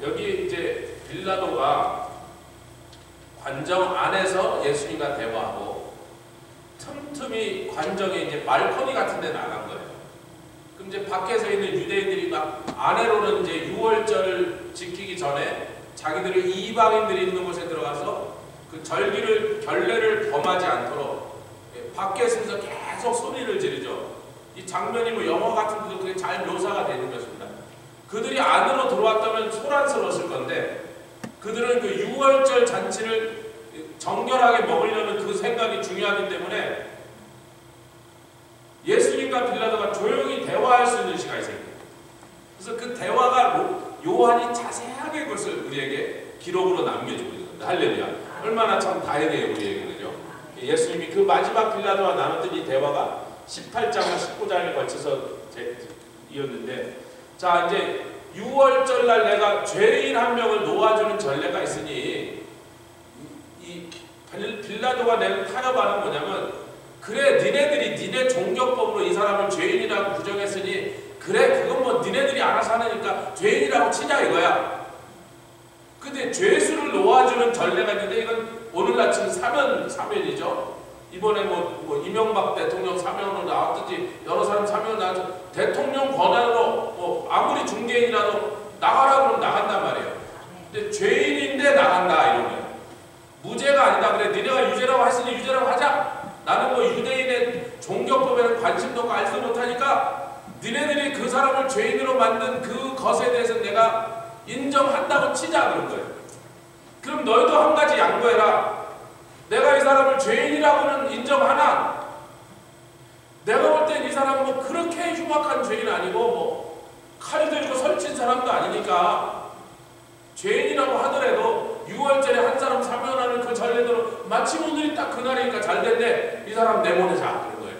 여기 이제 빌라도가 관정 안에서 예수님과 대화하고 틈틈이 관정에 이제 발코니 같은 데 나간 거예요. 그럼 이제 밖에서 있는 유대인들이 막 안으로는 이제 유월절을 지키기 전에 자기들의 이방인들이 있는 곳에 들어가서 그 결례를 범하지 않도록 밖에 서서 계속 소리를 지르죠. 이 장면이 뭐 영화 같은 데도 그게 잘 묘사가 되는 것입니다. 그들이 안으로 들어왔다면 소란스러웠을 건데 그들은 그 유월절 잔치를 정결하게 먹으려는 그 생각이 중요하기 때문에 예수님과 빌라도가 조용히 대화할 수 있는 시간이 생겨요. 그래서 그 대화가 요한이 자세하게 그것을 우리에게 기록으로 남겨주고 있는 겁니다. 할렐루야. 얼마나 참 다행이에요 우리에게는요. 예수님이 그 마지막 빌라도와 나눴던 이 대화가 18장과 19장에 걸쳐서 이었는데, 자 이제 유월절날 내가 죄인 한 명을 놓아주는 전례가 있으니 이 빌라도가 내는 타협하는 뭐냐면, 그래 니네들이 니네 종교법으로 이 사람을 죄인이라고 부정했으니 그래 그건 뭐 니네들이 알아서 하니까 죄인이라고 치자 이거야. 근데 죄수를 놓아주는 전례가 있는데 이건 오늘날 치면 사면이죠. 이번에 뭐 이명박 대통령 사면으로 나왔든지 여러 사람 사면 나와서 대통령 권한으로 뭐 아무리 중개인이라도 나가라 그러면 나간단 말이에요. 근데 죄인인데 나간다 이런 거예요. 무죄가 아니다. 그래 니네가 유죄라고 했으니 유죄라고 하자. 나는 뭐 유대인의 종교법에는 관심도 없고 알지도 못하니까 니네들이 그 사람을 죄인으로 만든 그 것에 대해서 내가 인정한다고 치자 그런 거예요. 그럼 너희도 한 가지 양보해라. 내가 이 사람을 죄인이라고는 인정하나 내가 볼 땐 이 사람은 뭐 그렇게 흉악한 죄인 아니고 뭐 칼 들고 설친 사람도 아니니까 죄인이라고 하더라도 6월절에 한 사람 사면하는 그 전례대로 마침 오늘이 딱 그날이니까 잘 됐네. 이 사람 내보내자 그런 거예요.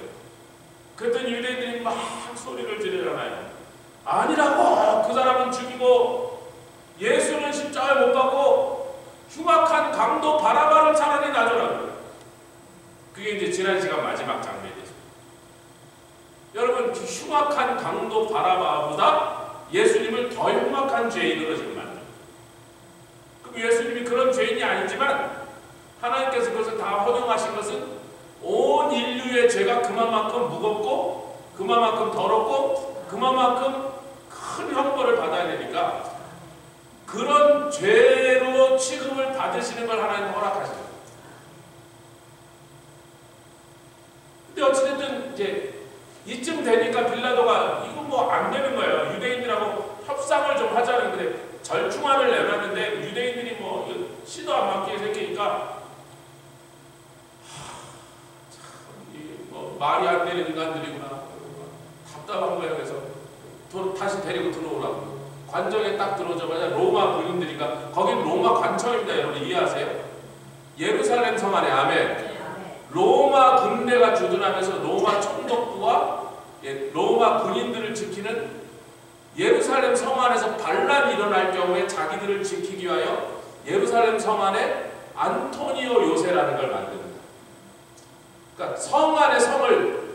그랬더니 유대인들이 막 소리를 지르잖아요. 아니라고. 그 사람은 죽이고 예수는 십자가에 못 박고 흉악한 강도 바라바를 차라리 놔줘라. 그게 이제 지난 시간 마지막 장면이죠. 여러분 그 흉악한 강도 바라바보다 예수님을 더 흉악한 죄인으로 지금 만들어요. 그럼 예수님이 그런 죄인이 아니지만 하나님께서 그것을 다 허용하신 것은 온 인류의 죄가 그만큼 무겁고 그만큼 더럽고 그만큼 큰 형벌을 받아야 되니까 그런 죄로 취급을 받으시는 걸 하나님 허락하시는 거예요. 근데 어찌됐든 이제 이쯤 되니까 빌라도가 이건 뭐 안 되는 거예요. 유대인들하고 협상을 좀 하자는 건데 절충안을 내놨는데 유대인들이 뭐 시도 안 맞게 생기니까 뭐 말이 안 되는 인간들이구나 답답한 거예요. 그래서 다시 데리고 들어오라고. 관정에 딱 들어오자마자 로마 군인들이니까 거긴 로마 관청입니다. 여러분 이해하세요? 예루살렘 성 안에 아멘. 로마 군대가 주둔하면서 로마 총독부와 로마 군인들을 지키는 예루살렘 성 안에서 반란이 일어날 경우에 자기들을 지키기 위하여 예루살렘 성 안에 안토니오 요새라는 걸 만듭니다. 그러니까 성 안의 성을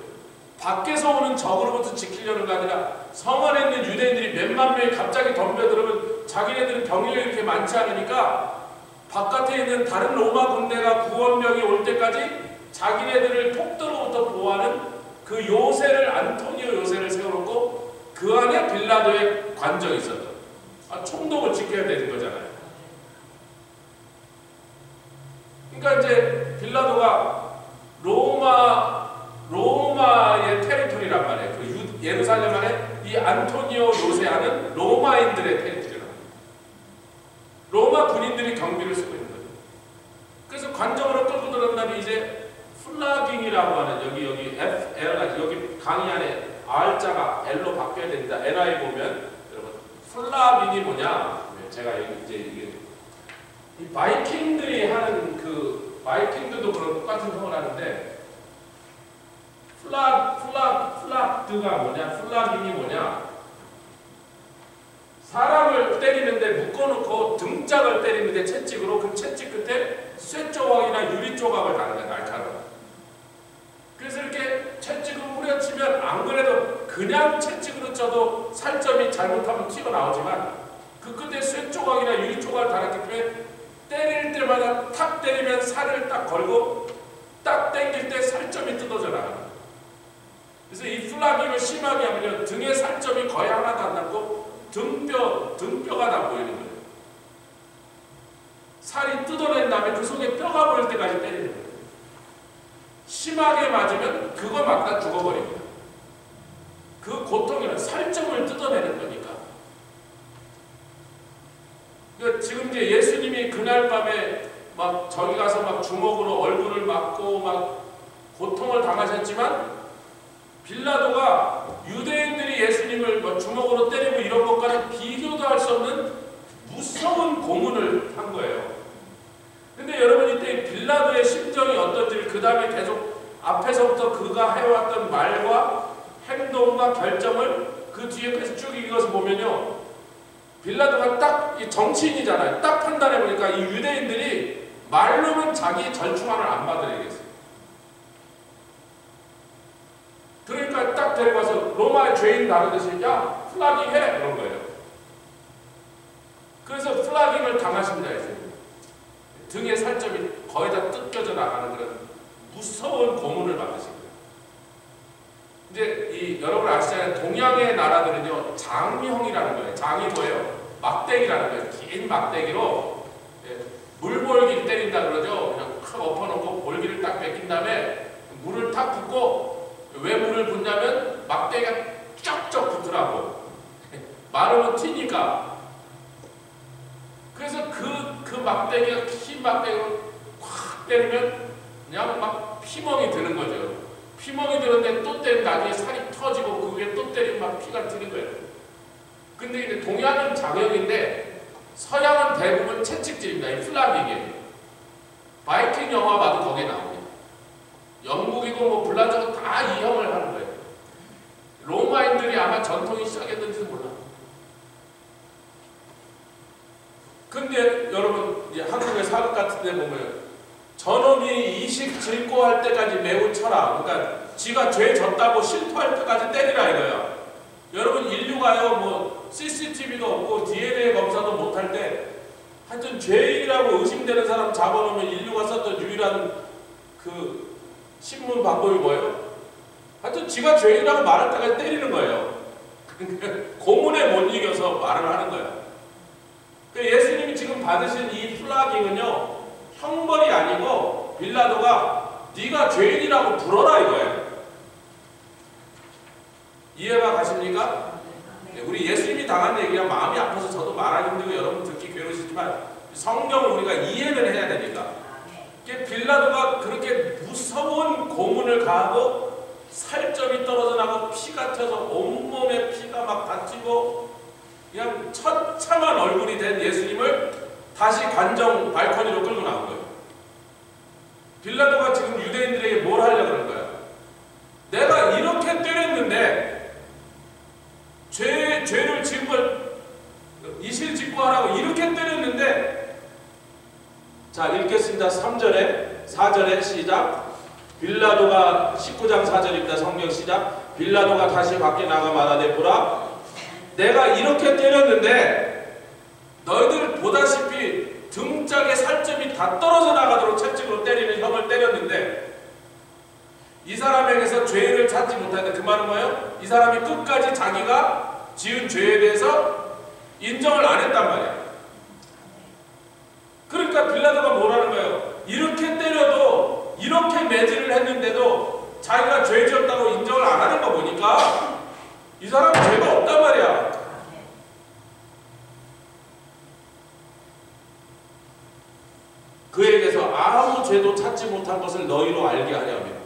밖에서 오는 적으로부터 지키려는 게 아니라 성 안에 있는 유대인들이 몇만 명이 갑자기 덤벼들으면 자기네들은 병력이 이렇게 많지 않으니까 바깥에 있는 다른 로마 군대가 구원병이 올 때까지 자기네들을 폭도로부터 보호하는 그 요새를 안토니오 요새를 세워놓고 그 안에 빌라도의 관정이 있었던 총독을 지켜야 되는 거잖아요. 그러니까 이제 빌라도가 로마의 테리토리란 말이에요. 그 예루살렘 안에 이 안토니오 요새하는 로마인들의 테리토리란 말이에요. 로마 군인들이 경비를 쓰고 있는 거죠. 그래서 관정으로 끌고 들어간 다음에 이제 플라깅이라고 하는 여기 여기 강의 안에 R자가 L로 바뀌어야 됩니다. NI 보면 여러분 플라깅이 뭐냐? 제가 이제 이게 이 바이킹들이 하는 그 바이킹들도 그런 똑같은 형을 하는데 플라드가 뭐냐? 플라깅이 뭐냐? 사람을 때리는데 묶어놓고 등짝을 때리는데 채찍으로 그 채찍 끝에 쇠 조각이나 유리 조각을 다는 거야. 날카로워. 그래서 이렇게 채찍으로 후려치면 안 그래도 그냥 채찍으로 쳐도 살점이 잘못하면 튀어나오지만 그 끝에 쇠 조각이나 조각이나 유리 조각을 달았기 때문에 때릴 때마다 탁 때리면 살을 딱 걸고 딱 당길 때 살점이 뜯어져 나가요. 그래서 이 플라깅을 심하게 하면요, 등에 살점이 거의 하나도 안 남고 등뼈가 다 보이는 거예요. 살이 뜯어낸 다음에 그 속에 뼈가 보일 때까지 때리는 거예요. 심하게 맞으면 그거 맞다 죽어버립니다. 그 고통이란 살점을 뜯어내는 거니까. 그러니까 지금 이제 예수님이 그날 밤에 막 저기 가서 막 주먹으로 얼굴을 맞고 막 고통을 당하셨지만, 빌라도가 유대인들이 예수님을 뭐 주먹으로 때리고 이런 것과는 비교도 할 수 없는 무서운 고문을 한 거예요. 근데 여러분, 이때 빌라도의 심정이 어떤지를 그 다음에 계속 앞에서부터 그가 해왔던 말과 행동과 결정을 그 뒤에까지 쭉 읽어서 보면요, 빌라도가 딱 정치인이잖아요. 딱 판단해 보니까 이 유대인들이 말로는 자기 절충안을 안 받아내겠어요. 그러니까 딱 데려가서 로마의 죄인 다루듯이 야 플라깅 해 그런 거예요. 그래서 플라깅을 당하십니다. 등의 살점이 거의 다 뜯겨져 나가는 그런 무서운 고문을 받으신 거예요. 이제 여러분 아시잖아요. 동양의 나라들은요, 장형이라는 거예요. 장이 뭐예요? 막대기라는 거예요. 긴 막대기로 물볼기를 때린다 그러죠. 그냥 탁 엎어놓고 볼기를 딱 베낀 다음에 물을 탁 붓고, 왜 물을 붓냐면 막대기가 쩍쩍 붙으라고. 마르면 튀니까. 그래서 그 막대기가 긴 막대기로 확 때리면 그냥 막 피멍이 드는 거죠. 피멍이 드는데 또 때리면 나중에 살이 터지고 그 위에 또 때리면 막 피가 튀는 거예요. 근데 이제 동양은 장형인데 서양은 대부분 채찍질입니다. 이 플라깅이에요. 바이킹 영화 봐도 거기에 나옵니다. 영국이고 뭐 불란서고 다 이 형을 하는 거예요. 로마인들이 아마 전통이 시작했는지도 몰라. 근데 여러분, 이제 한국의 사극 같은 데 보면 저놈이 이식 질고 할 때까지 매우 쳐라. 그러니까 지가 죄 졌다고 실토할 때까지 때리라 이거야. 여러분, 인류가요, 뭐 CCTV도 없고 DNA 검사도 못할 때 하여튼 죄인이라고 의심되는 사람 잡아놓으면 인류가 썼던 유일한 그 신문 방법이 뭐예요? 하여튼 지가 죄인이라고 말할 때까지 때리는 거예요. 고문에 못 이겨서 말을 하는 거야. 그러니까 예수님이 지금 받으신 이 플라깅은요, 형벌이 아니고 빌라도가 네가 죄인이라고 불어라 이거예요. 이해가 가십니까? 네, 우리 예수님이 당한 얘기가 마음이 아파서 저도 말하기 힘들고 여러분 듣기 괴로우시지만 성경을 우리가 이해를 해야 되니까. 빌라도가 그렇게 무서운 고문을 가하고 살점이 떨어져 나고 피가 튀어서 온몸에 피가 막 다 튀고 그냥 처참한 얼굴이 된 예수님을 다시 관정 발코니로 끌고 나온 거예요. 빌라도가 지금 유대인들에게 뭘 하려고 그런 거야? 내가 이렇게 때렸는데 죄를 지은 걸 이실 직고하라고 이렇게 때렸는데, 자 읽겠습니다. 3절에 4절에 시작. 빌라도가 19장 4절입니다. 성경 시작. 빌라도가 다시 밖에 나가 말하되 보라, 내가 이렇게 때렸는데 너희들 보다시피 등짝에 살점이 다 떨어져 나가도록 채찍으로 때리는 형을 때렸는데 이 사람에게서 죄를 찾지 못하는데, 그 말은 뭐예요? 이 사람이 끝까지 자기가 지은 죄에 대해서 인정을 안 했단 말이야. 그러니까 빌라도가 뭐라는 거예요? 이렇게 때려도 이렇게 매질을 했는데도 자기가 죄 지었다고 인정을 안 하는 거 보니까 이 사람은 죄가 없단 말이야. 그에게서 아무 죄도 찾지 못한 것을 너희로 알게 하려면,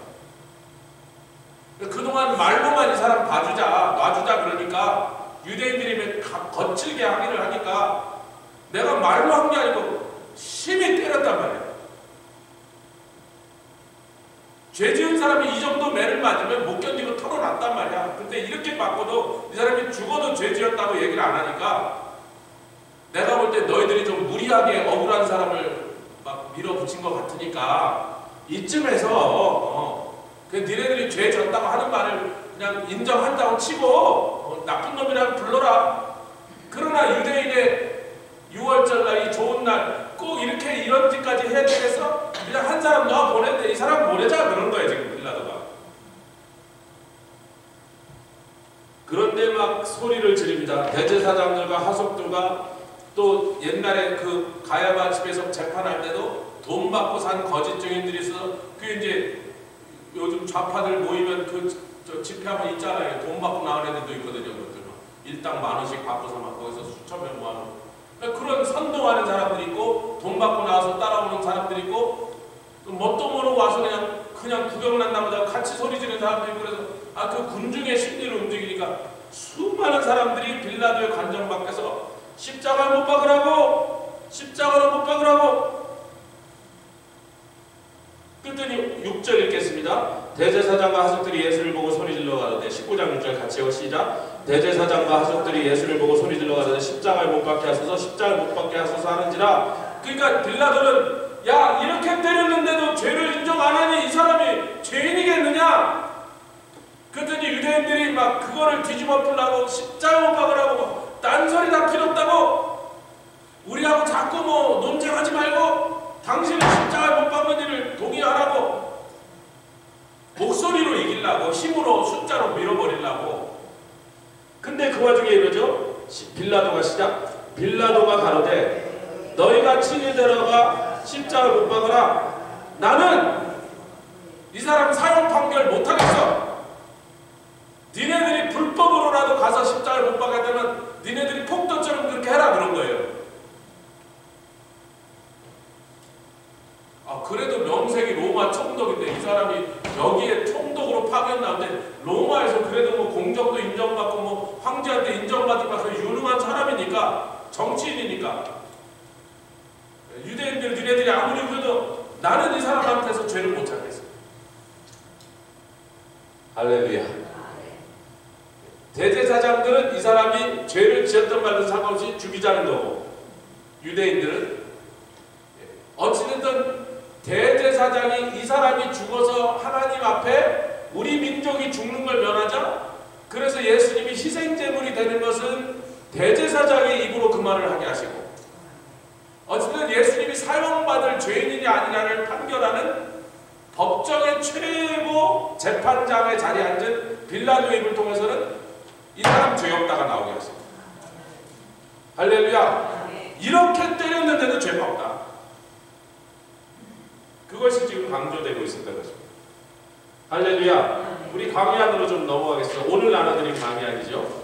그동안 말로만 이 사람 봐주자 놔주자 그러니까 유대인들이 거칠게 하기를 하니까 내가 말로 한 게 아니고 심히 때렸단 말이야. 죄 지은 사람이 이 정도 매를 맞으면 못 견디고 털어놨단 말이야. 근데 이렇게 맞고도 이 사람이 죽어도 죄 지었다고 얘기를 안 하니까 내가 볼 때 너희들이 좀 무리하게 억울한 사람을 막 밀어붙인 것 같으니까 이쯤에서 니네들이 죄 졌다고 하는 말을 그냥 인정한다고 치고 나쁜 놈이라고 불러라. 그러나 유대인의 유월절 또 옛날에 그 가야바 집에서 재판할 때도 돈 받고 산 거짓 증인들이 있어서 그 이제 요즘 좌파들 모이면 저 집회하면 있잖아요. 돈 받고 나온 애들도 있거든요. 그것들 일당 10,000원씩 받고서 막 거기서 수천 명 모아놓은 그런 선동하는 사람들이 있고 돈 받고 나와서 따라오는 사람들이 있고 뭣도 모르고 와서 그냥 구경만 나보다 같이 소리 지르는 사람들이 있고 그래서 그 군중의 심리를 움직이니까 수많은 사람들이 빌라도의 관정 밖에서 십자가를 못 박으라고 십자가를 못 박으라고 그랬더니 6절 읽겠습니다. 대제사장과 하석들이 예수를 보고 소리질러 가로되 19장 6절 같이요 시작. 대제사장과 하석들이 예수를 보고 소리질러 가로되 십자가를 못 박게 하소서 십자가를 못 박게 하소서 하는지라. 그러니까 빌라도는 야 이렇게 때렸는데도 죄를 인정 안 하니 이 사람이 죄인이겠느냐. 그랬더니 유대인들이 막 그거를 뒤집어 풀라고 십자가 못 박으라고 딴소리 다 필요 없다고 우리하고 자꾸 뭐 논쟁하지 말고 당신은 십자가 못 박는 일을 동의하라고 목소리로 이기려고 힘으로 숫자로 밀어버리려고. 근데 그 와중에 이러죠. 빌라도가 시작. 빌라도가 가로되 너희가 친히 데려가 십자가를 못 박으라. 나는 이 사람 사형 판결 못하겠어. 니네들이 불법으로라도 가서 십자가를 못 박아야 되면 니네들이 폭도처럼 그렇게 해라 그런 거예요. 그래도 명색이 로마 총독인데 이 사람이 여기에 총독으로 파견 나오는데 로마에서 그래도 뭐 공적도 인정받고 뭐 황제한테 인정받을 만큼 유능한 사람이니까 정치인이니까 유대인들 니네들이 아무리 그래도 나는 이 사람한테서 죄를 못 찾겠어. 할렐루야. 대제사장들은 이 사람이 죄를 지었던 말도 상관없이 죽이자는 거고 유대인들은 어찌됐든 대제사장이 이 사람이 죽어서 하나님 앞에 우리 민족이 죽는 걸 면하자. 그래서 예수님이 희생제물이 되는 것은 대제사장의 입으로 그 말을 하게 하시고 어쨌든 예수님이 사형받을 죄인이냐 아니냐를 판결하는 법정의 최고 재판장의 자리에 앉은 빌라도의 입을 통해서는 이 사람 죄 없다가 나오게 하십니다. 할렐루야. 이렇게 때렸는데도 죄가 없다. 그것이 지금 강조되고 있었던 것입니다. 할렐루야. 우리 강의안으로 좀 넘어가겠습니다. 오늘 나눠드린 강의안이죠.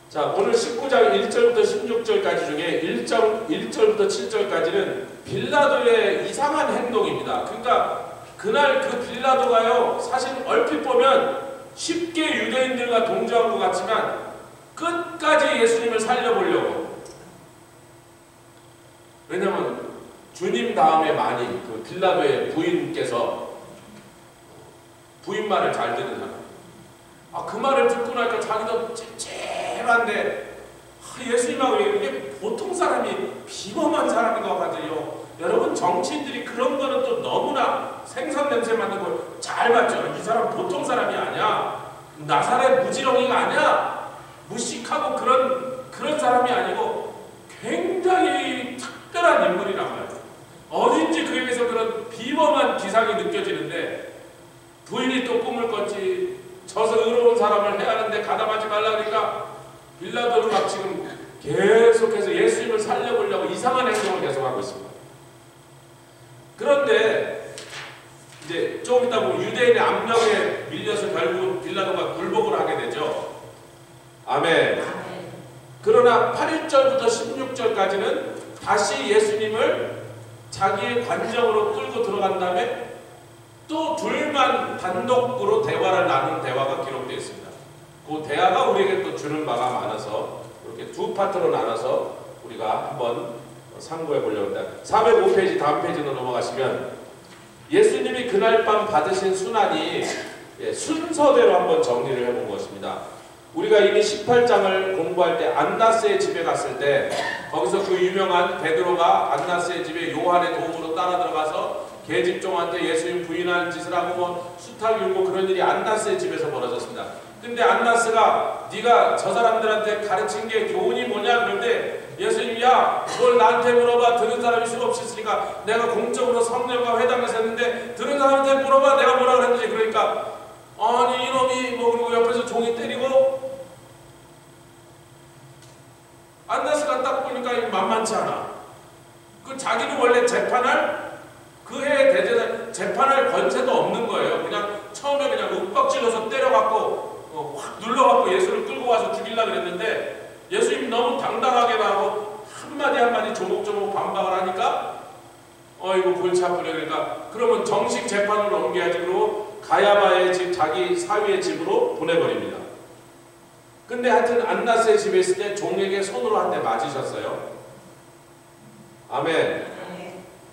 자, 오늘 19장 1절부터 16절까지 중에 1절부터 7절까지는 빌라도의 이상한 행동입니다. 그러니까 그날 그 빌라도가요, 사실 얼핏 보면 쉽게 유대인들과 동조한 것 같지만 끝까지 예수님을 살려보려고. 왜냐하면 주님 다음에 많이 그 빌라도의 부인께서 부인 말을 잘 듣는 사람. 그 말을 듣고 나니까 자기도 찝찝한데 예수님하고 이게 보통 사람이 비범한 사람인 것 같아요. 여러분 정치인들이 그런 거는 또 너무나 생선 냄새 맡는 걸 잘 봤죠. 이 사람 보통 사람이 아니야. 나사렛 무지렁이가 아니야. 무식하고 그런 사람이 아니고 굉장히 특별한 인물이란 말이에요. 어딘지 그에게서 그런 비범한 기상이 느껴지는데 부인이 또 꿈을 꿨지. 저서 의로운 사람을 해야 하는데 가담하지 말라니까 빌라도는 막 지금 계속해서 예수님을 살려보려고 이상한 행동을 계속하고 있습니다. 그런데 이제 좀 이따 보면 유대인의 압력에 밀려서 결국 빌라도가 굴복을 하게 되죠. 아멘. 그러나 8절부터 16절까지는 다시 예수님을 자기의 관정으로 끌고 들어간 다음에 또 둘만 단독으로 대화를 나눈 대화가 기록되어 있습니다. 그 대화가 우리에게 또 주는 바가 많아서 이렇게 두 파트로 나눠서 우리가 한번 참고해 보려고 합니다. 405페이지 다음 페이지로 넘어가시면 예수님이 그날 밤 받으신 순환이 순서대로 한번 정리를 해본 것입니다. 우리가 이미 18장을 공부할 때 안나스의 집에 갔을 때 거기서 그 유명한 베드로가 안나스의 집에 요한의 도움으로 따라 들어가서 계집종한테 예수님 부인하는 짓을 하고 뭐 수탉 울고 그런 일이 안나스의 집에서 벌어졌습니다. 근데 안나스가 네가 저 사람들한테 가르친 게 교훈이 뭐냐 그런데 예수님이 야 그걸 나한테 물어봐. 들은 사람이 수없이 있으니까 내가 공적으로 성령과 회담해서 했는데 들은 사람한테 물어봐. 내가 뭐라 그랬는지. 그러니까 아니 이놈이 뭐 그리고 옆에서 종이 때리고 안나스가 딱 보니까 만만치 않아. 그 자기는 원래 재판할 그 해에 대제사 재판할 권세도 없는 거예요. 그냥 처음에 그냥 윽박질러서 때려갖고 확 눌러갖고 예수를 끌고 와서 죽이려고 그랬는데 예수님이 너무 당당하게 나오고 한마디 조목조목 반박을 하니까 이거 골치 아프네. 그러니까 그러면 정식 재판으로 옮겨야지. 그러고 가야바의 집, 자기 사위의 집으로 보내버립니다. 근데 하여튼 안나스의 집에 있을 때 종에게 손으로 한 대 맞으셨어요. 아멘.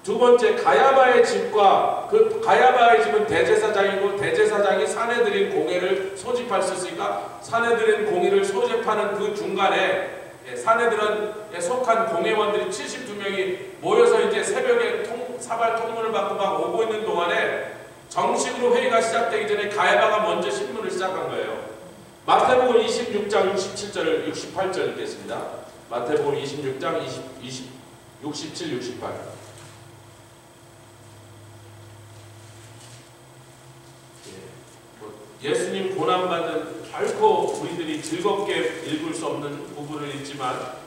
두 번째, 가야바의 집과 그 가야바의 집은 대제사장이고 대제사장이 사내들인 공회를 소집할 수 있으니까 사내들인 공회를 소집하는 그 중간에 사내들은 속한 공회원들이 72명이 모여서 이제 새벽에 사발 통문을 받고 막 오고 있는 동안에 정식으로 회의가 시작되기 전에 가야바가 먼저 신문을 시작한 거예요. 마태복음 26장 67절 68절 읽겠습니다. 마태복음 26장 67, 68. 예수님 고난받는 결코 우리들이 즐겁게 읽을 수 없는 부분을 읽지만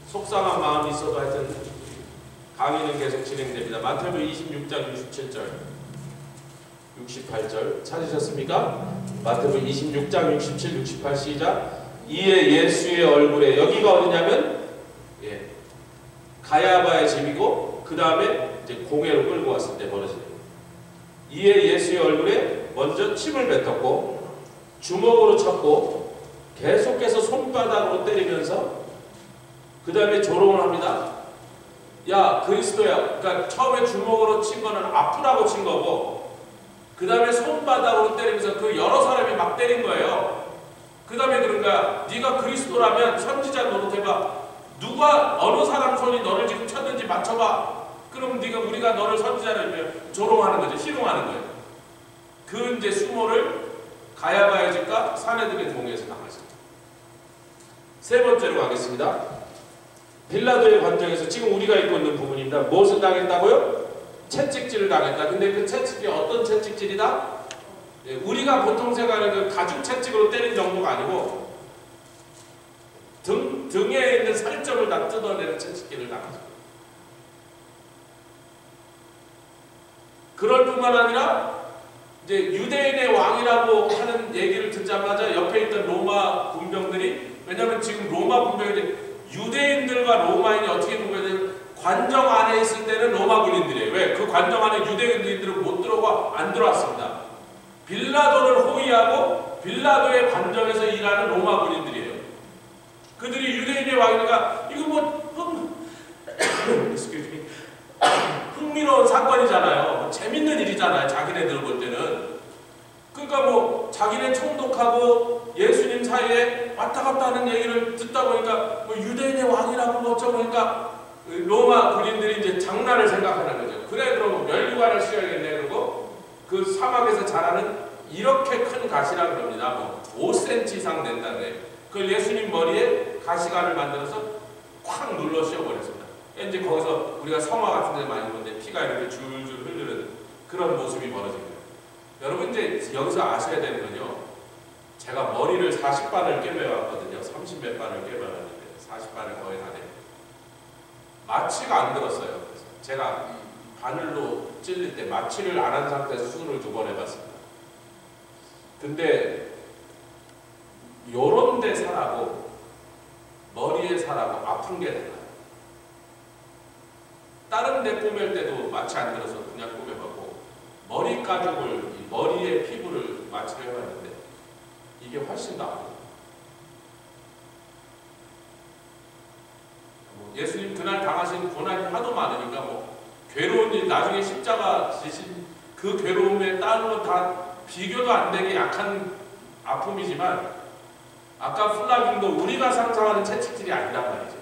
속상한 마음이 있어도 하여튼 강의는 계속 진행됩니다. 마태복음 26장 67절 68절 찾으셨습니까? 마태복음 26장 67, 68 시작. 이에 예수의 얼굴에, 여기가 어디냐면 가야바의 집이고 그 다음에 이제 공회로 끌고 왔을 때 벌어지는 거예요. 이에 예수의 얼굴에 먼저 침을 뱉었고 주먹으로 쳤고 계속해서 손바닥으로 때리면서 그 다음에 조롱을 합니다. 야 그리스도야. 그러니까 처음에 주먹으로 친 거는 아프라고 친 거고 그 다음에 손바닥으로 때리면서 그 여러 사람이 막 때린 거예요. 그 다음에 그런가 네가 그리스도라면 선지자 노릇해봐. 누가 어느 사람 손이 너를 지금 쳤는지 맞춰봐. 그럼 네가 우리가 너를 선지자를 조롱하는 거죠. 희롱하는 거예요. 그 이제 수모를 가야바의 집과 사내들의 공회에서 당하셨습니다. 세 번째로 가겠습니다. 빌라도의 관정에서 지금 우리가 입고 있는 부분입니다. 무엇을 당했다고요? 채찍질을 당했다. 근데 그 채찍이 어떤 채찍질이다? 우리가 보통 생각하는 그 가죽 채찍으로 때린 정도가 아니고 등에 있는 살점을 다 뜯어내는 채찍질을 당하죠. 그럴 뿐만 아니라 이제 유대인의 왕이라고 하는 얘기를 듣자마자 옆에 있던 로마 군병들이, 왜냐하면 지금 로마 군병이 유대인들과 로마인이 어떻게 구별되냐면 관정 안에 있을 때는 로마 군인들이에요. 왜? 그 관정 안에 유대인들은 못 들어가 안 들어왔습니다. 빌라도를 호위하고 빌라도의 관정에서 일하는 로마 군인들이에요. 그들이 유대인의 왕이니까 이거 뭐 흥미로운 사건이잖아요. 뭐 재밌는 일이잖아요. 자기네들 볼 때는. 그러니까 뭐 자기네 총독하고 예수님 사이에 왔다 갔다 하는 얘기를 듣다 보니까 뭐 유대인의 왕이라고 뭐 어쩌고 그러니까 로마 군인들이 이제 장난을 생각하는 거죠. 그래 그럼 멸류관을 씌워야겠네. 그러고 그 사막에서 자라는 이렇게 큰 가시라 그럽니다. 뭐 5cm 이상 된다는 거예요. 그걸 예수님 머리에 가시관을 만들어서 콱 눌러 씌워버렸습니다. 이제 거기서 우리가 성화 같은 데 많이 보는데 피가 이렇게 줄줄 흐르는 그런 모습이 벌어진 거예요. 여러분 이제 여기서 아셔야 되는 건요. 제가 머리를 40반을 꿰매왔거든요. 30몇 반을 꿰매왔는데 40반을 거의 다 돼요. 마취가 안 들었어요. 그래서 제가 바늘로 찔릴 때 마취를 안 한 상태에서 수술을 2번 해봤습니다. 근데 요런 데 살하고 머리에 살하고 아픈 게 달라요. 다른 데 꼬맬 때도 마취 안 들어서 그냥 꼬매봤고 머리 가죽을, 머리의 피부를 마취를 해봤는데 이게 훨씬 나아요. 예수님 그날 당하신 고난이 하도 많으니까 뭐 괴로운 일, 나중에 십자가 지신 그 괴로움에 다른 건 다 비교도 안 되게 약한 아픔이지만 아까 플라깅도 우리가 상상하는 채찍질이 아니란 말이죠.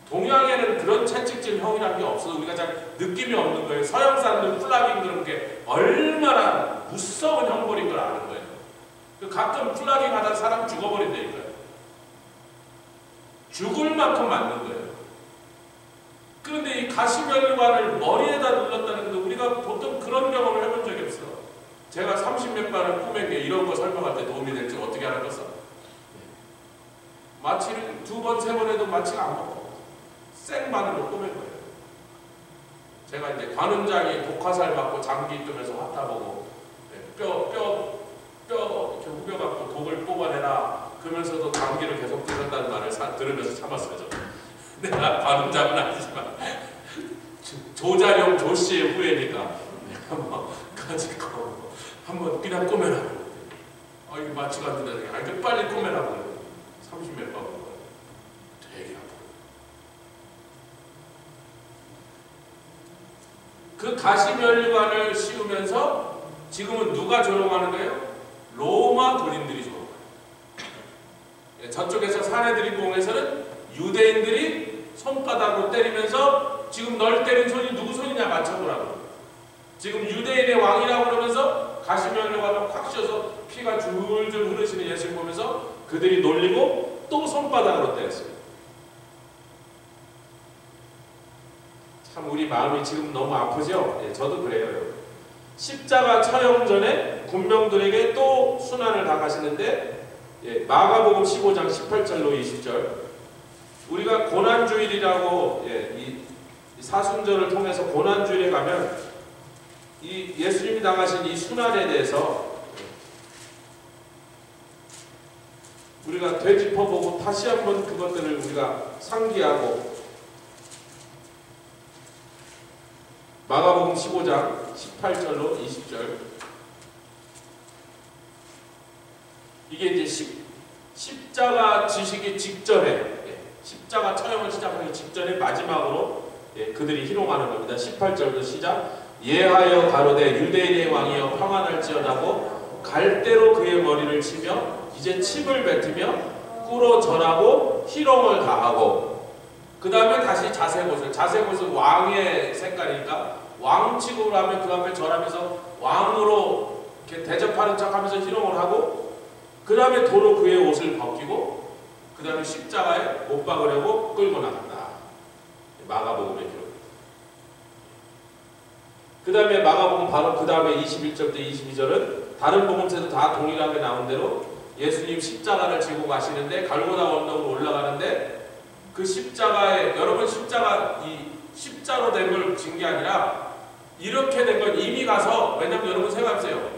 동양에는 그런 채찍질형이라는 게 없어서 우리가 잘 느낌이 없는 거예요. 서양 사람들 플라깅 그런 게 얼마나 무서운 형벌인 걸 아는 거예요. 가끔 플라깅 하다 사람 죽어버린다니까요. 죽을 만큼 맞는 거예요. 그런데 이 가시면류관을 머리에다 눌렀다는 게 우리가 보통 그런 경험을 해본 적이 없어. 제가 30몇 반을 꼬맨 게 이런 거 설명할 때 도움이 될지 어떻게 알았겠어? 마취를 2번, 3번 해도 마취가 안 먹어. 생바늘로 꼬맨 거예요. 제가 이제 관훈장이 독화살 맞고 장기 뜨면서 화타 보고 뼈 이렇게 후벼갖고 독을 뽑아내라 그러면서도 감기를 계속 들었다는 말을 들으면서 참았어요. 내가 관훈장은 아니지만 조자룡 조씨의 후예니까 내가 뭐 가지고 한번 그냥 꼬매라고. 아 이거 마취가 안 된다. 아니 빨리 꼬매라고. 30몇 번 되게 아파. 그 가시면류관을 씌우면서 지금은 누가 조롱하는 거예요? 로마 군인들이 조롱해요. 저쪽에서 사내들인공에서는 유대인들이 손바닥으로 때리면서 지금 널 때린 손이 누구 손이냐 맞춰보라고. 지금 유대인의 왕이라고 그러면서 가시면류관을 콱 씌워서 피가 줄줄 흐르시는 예수님 보면서 그들이 놀리고 또 손바닥으로 때렸어요. 참 우리 마음이 지금 너무 아프죠? 예, 저도 그래요. 십자가 처형 전에 군병들에게 또 순환을 당하시는데 예, 마가복음 15장 18절로 20절 우리가 고난주일이라고 예, 이 사순절을 통해서 고난주일에 가면 이 예수님이 당하신 이 순환에 대해서 우리가 되짚어보고 다시 한번 그것들을 우리가 상기하고 마가복음 15장 18절로 20절 이게 이제 십자가 지시기 직전에 십자가 처형을 시작하기 직전에 마지막으로 그들이 희롱하는 겁니다. 18절부터 시작 예하여 가로되 유대인의 왕이여 평안할지어다고 갈대로 그의 머리를 치며 이제 침을 뱉으며 꿇어 절하고 희롱을 다하고 그 다음에 다시 자세곳은 왕의 색깔이니까 왕 취급을 하면 그 앞에 절하면서 왕으로 이렇게 대접하는 척하면서 희롱을 하고 그 다음에 도로 그의 옷을 벗기고 그 다음에 십자가에 못 박으려고 끌고 나간다. 마가복음의 기록. 그 다음에 마가복음 바로 그 다음에 21절부터 22절은 다른 복음서도 다 동일하게 나온 대로 예수님 십자가를 지고 가시는데 갈고다 언덕으로 올라가는데 그 십자가에 여러분 십자가 이 십자로 된 걸 진 게 아니라 이렇게 된 건 이미 가서 왜냐면 여러분 생각하세요.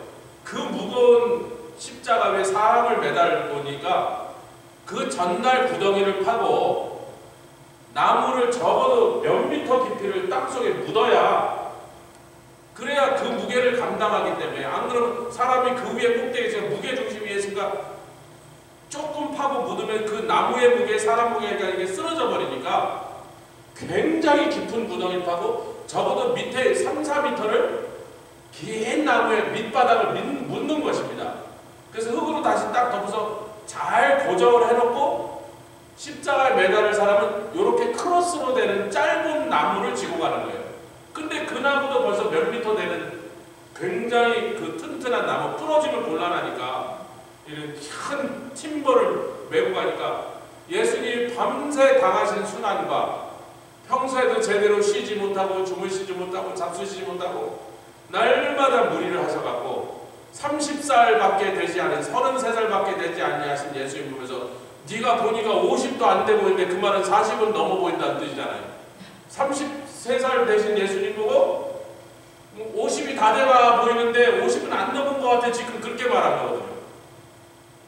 그 무거운 십자가 위에 사람을 매달고니까 그 전날 구덩이를 파고 나무를 적어도 몇 미터 깊이를 땅속에 묻어야 그래야 그 무게를 감당하기 때문에 안 그러면 사람이 그 위에 꼭대기에서 무게중심이 있으니까 조금 파고 묻으면 그 나무의 무게, 사람 무게가 이게 쓰러져 버리니까 굉장히 깊은 구덩이를 파고 적어도 밑에 3, 4m를 긴 나무의 밑바닥을 묻는 것입니다. 그래서 흙으로 다시 딱 덮어서 잘 고정을 해놓고 십자가에 매달을 사람은 이렇게 크로스로 되는 짧은 나무를 지고 가는 거예요. 근데 그 나무도 벌써 몇 미터 되는 굉장히 그 튼튼한 나무 부러지면 곤란하니까 이런 큰 팀버를 메고 가니까 예수님이 밤새 당하신 순환과 평소에도 제대로 쉬지 못하고 주무시지 못하고 잡수시지 못하고 날마다 무리를 하셔갖고 30살밖에 되지 않은 33살밖에 되지 아니하신 예수님 보면서 네가 보니까 50도 안 돼 보이는데 그 말은 40은 넘어 보인다는 뜻이잖아요. 33살 되신 예수님 보고 50이 다 돼가 보이는데 50은 안 넘은 것 같아 지금 그렇게 말한 거거든요.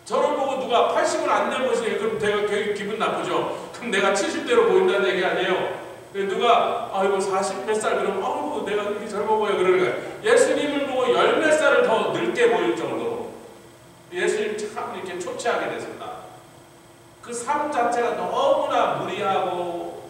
저를 보고 누가 80은 안 돼 보시니까 그럼 내가 되게 기분 나쁘죠. 그럼 내가 70대로 보인다는 얘기 아니에요. 누가 이거 40 몇 살 그러면 아이고 내가 이렇게 젊어 보여 그러는 거예요. 예수님을 보고 10 몇 살을 더 늙게 보일 정도로 예수님 참 이렇게 초췌하게 됐습니다. 그 삶 자체가 너무나 무리하고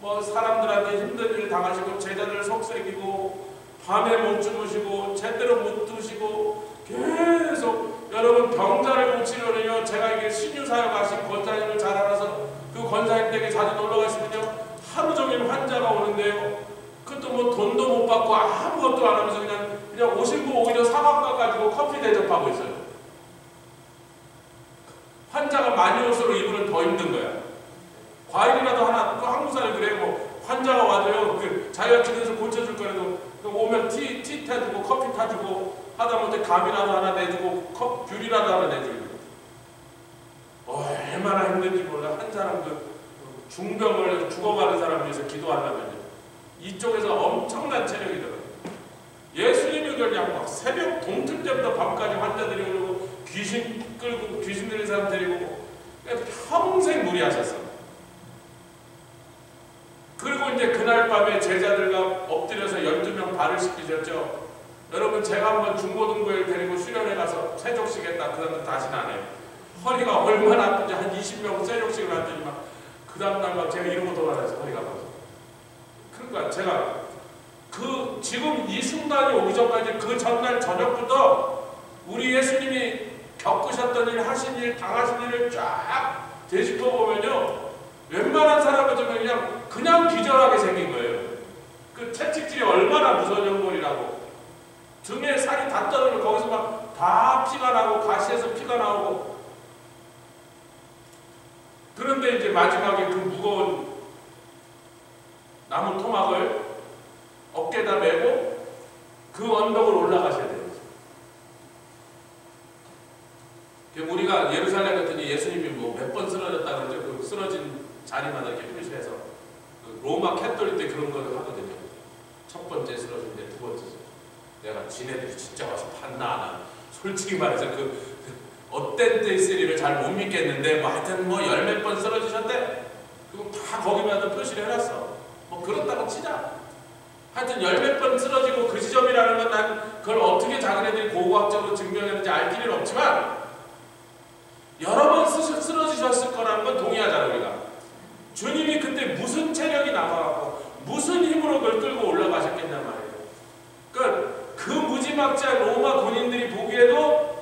뭐 사람들한테 힘든 일을 당하시고 제자들 속삭이고 밤에 못 주무시고 제대로 못 드시고 계속 여러분 병자를 고치려면요 제가 이게 신유사역 하신 권사님을 잘 알아서 그 권사님 댁에 자주 놀러 갔으면요 하루 종일 환자가 오는데요 그것도 뭐 돈도 못 받고 아무것도 안 하면서 그냥 오신 분 오히려 사과가 가지고 커피 대접하고 있어요. 환자가 많이 올수록 이분은 더 힘든 거야. 과일이라도 하나, 그 한국 사람이 그래요. 뭐 환자가 와도요, 자기가 기도해서 고쳐줄 거라도 오면 티 타주고 커피 타주고 하다못해 감이라도 하나 내주고 귤이라도 하나 내주고 얼마나 얼마나 힘든지 몰라. 한 사람 중병을 죽어가는 사람 위해서 기도하려면요. 이쪽에서 엄청난 체력이 들어요. 예수님이 그냥 막 새벽 동틀 때부터 밤까지 환자들이 오고 귀신 끌고 귀신 들린 사람 데리고 평생 무리하셨어. 그리고 이제 그날 밤에 제자들과 엎드려서 12명 발을 씻기셨죠. 여러분 제가 한번 중고등부에 데리고 수련회 가서 세족식 했다. 그 다음부터 다시는 안 해요. 허리가 얼마나 아픈지 한 20명 세족식을 하더니만 그 다음날 제가 이러고 돌아다녀서 허리가 아파서. 그러니까 제가 지금 이 순간이 오기 전까지 그 전날 저녁부터 우리 예수님이 겪으셨던 일, 하신 일, 당하신 일을 쫙 되짚어 보면요. 웬만한 사람은 좀 그냥 기절하게 생긴 거예요. 그 채찍질이 얼마나 무서운 형벌이라고. 등에 살이 다 떨어지고 거기서 막 다 피가 나고 가시에서 피가 나오고. 그런데 이제 마지막에 그 무거운 나무 토막을 어깨에다 메고 그 언덕을 올라가셔야 돼요. 우리가 예루살렘 갔더니 예수님이 뭐 몇 번 쓰러졌다 그러죠. 그 쓰러진 자리마다 이렇게 표시해서 로마 캐톨릭 때 그런 걸 하거든요. 첫 번째 쓰러진데 두 번째. 내가 지네들이 진짜 와서 봤나 안 하나. 솔직히 말해서 어떤 때 있으리를 잘 못 믿겠는데 뭐 하여튼 뭐 열 몇 번 쓰러지셨대. 그리고 다 거기마다 표시를 해놨어. 뭐 그렇다고 치자. 하여튼 열 몇 번 쓰러지고 그 지점이라는 건 난 그걸 어떻게 자기네들이 고고학적으로 증명했는지 알 길은 없지만 여러 번 쓰러지셨을 거라는 건 동의하잖아 우리가. 주님이 그때 무슨 체력이 남아갖고 무슨 힘으로 그걸 끌고 올라가셨겠냐 말이에요. 그러니까 그 무지막지한 로마 군인들이 보기에도